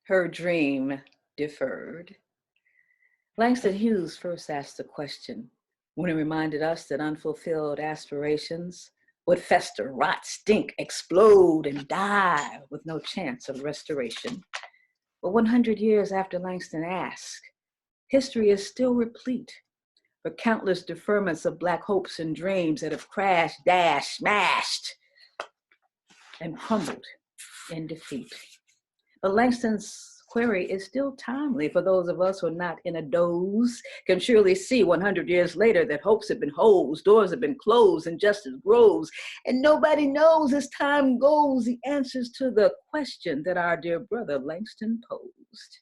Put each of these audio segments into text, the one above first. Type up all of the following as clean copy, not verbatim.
Her dream deferred. Langston Hughes first asked the question when he reminded us that unfulfilled aspirations would fester, rot, stink, explode, and die with no chance of restoration. But 100 years after Langston asked, history is still replete for countless deferments of Black hopes and dreams that have crashed, dashed, smashed, and crumbled in defeat. But Langston's query is still timely for those of us who are not in a doze, can surely see 100 years later that hopes have been hosed, doors have been closed, injustice grows, and nobody knows as time goes the answers to the question that our dear brother Langston posed.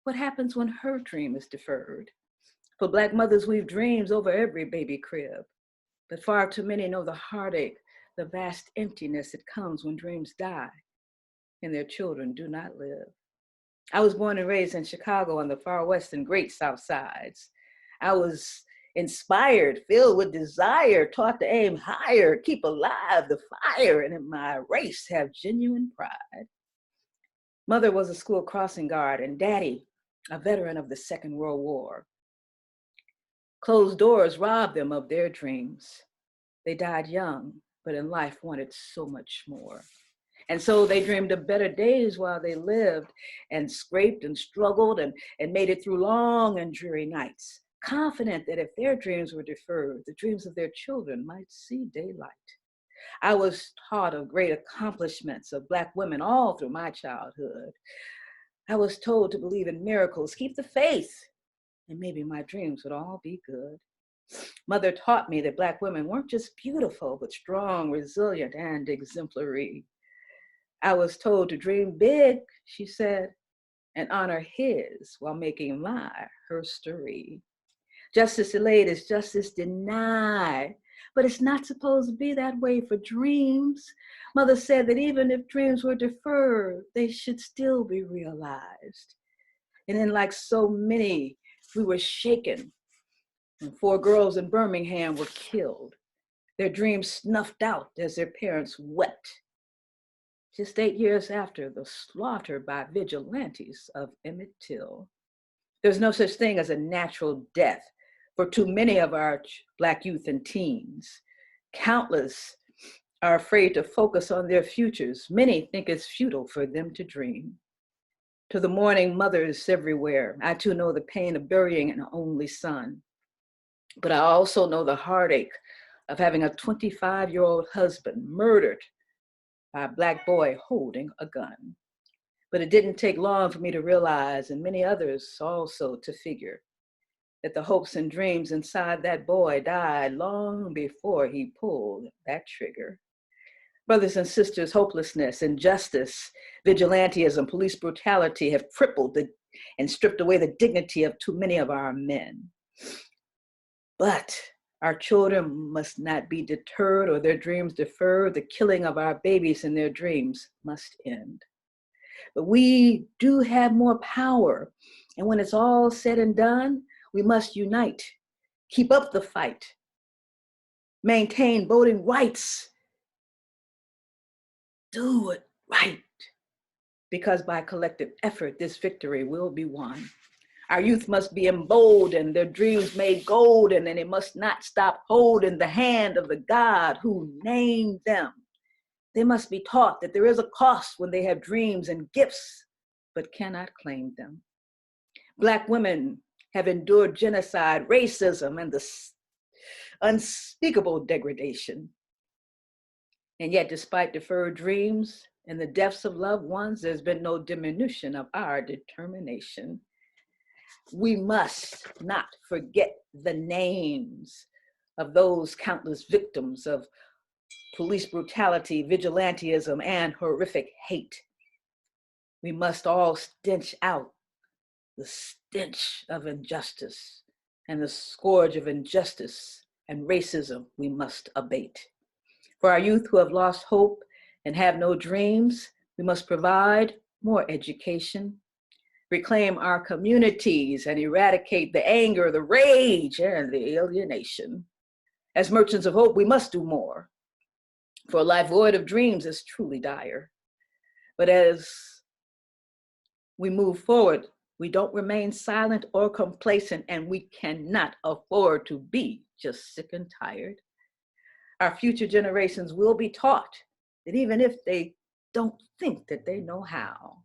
What happens when her dream is deferred? For Black mothers weave dreams over every baby crib, but far too many know the heartache, the vast emptiness that comes when dreams die and their children do not live. I was born and raised in Chicago on the far west and great south sides. I was inspired, filled with desire, taught to aim higher, keep alive the fire, and in my race have genuine pride. Mother was a school crossing guard, and Daddy, a veteran of the Second World War. Closed doors robbed them of their dreams. They died young, but in life wanted so much more. And so they dreamed of better days while they lived and scraped and struggled and made it through long and dreary nights, confident that if their dreams were deferred, the dreams of their children might see daylight. I was taught of great accomplishments of Black women all through my childhood. I was told to believe in miracles, keep the faith, and maybe my dreams would all be good. Mother taught me that Black women weren't just beautiful, but strong, resilient, and exemplary. I was told to dream big, she said, and honor his while making my her story. Justice delayed is justice denied, but it's not supposed to be that way for dreams. Mother said that even if dreams were deferred, they should still be realized. And then, like so many, we were shaken, and 4 girls in Birmingham were killed, their dreams snuffed out as their parents wept. Just 8 years after the slaughter by vigilantes of Emmett Till. There's no such thing as a natural death for too many of our Black youth and teens. Countless are afraid to focus on their futures. Many think it's futile for them to dream. To the mourning mothers everywhere, I too know the pain of burying an only son. But I also know the heartache of having a 25-year-old husband murdered by a Black boy holding a gun. But it didn't take long for me to realize, and many others also to figure, that the hopes and dreams inside that boy died long before he pulled that trigger. Brothers and sisters, hopelessness, injustice, vigilantism, police brutality have crippled and stripped away the dignity of too many of our men. But our children must not be deterred or their dreams deferred. The killing of our babies and their dreams must end. But we do have more power. And when it's all said and done, we must unite, keep up the fight, maintain voting rights, do it right. Because by collective effort, this victory will be won. Our youth must be emboldened, their dreams made golden, and they must not stop holding the hand of the God who named them. They must be taught that there is a cost when they have dreams and gifts, but cannot claim them. Black women have endured genocide, racism, and the unspeakable degradation. And yet, despite deferred dreams and the deaths of loved ones, there's been no diminution of our determination. We must not forget the names of those countless victims of police brutality, vigilantism, and horrific hate. We must all stench out the stench of injustice and the scourge of injustice and racism we must abate. For our youth who have lost hope and have no dreams, we must provide more education, reclaim our communities, and eradicate the anger, the rage, and the alienation. As merchants of hope, we must do more, for a life void of dreams is truly dire. But as We move forward. We don't remain silent or complacent, and we cannot afford to be just sick and tired. Our future generations will be taught that even if they don't think that they know how,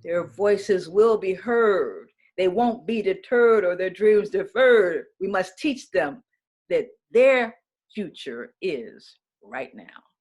their voices will be heard. They won't be deterred or their dreams deferred. We must teach them that their future is right now.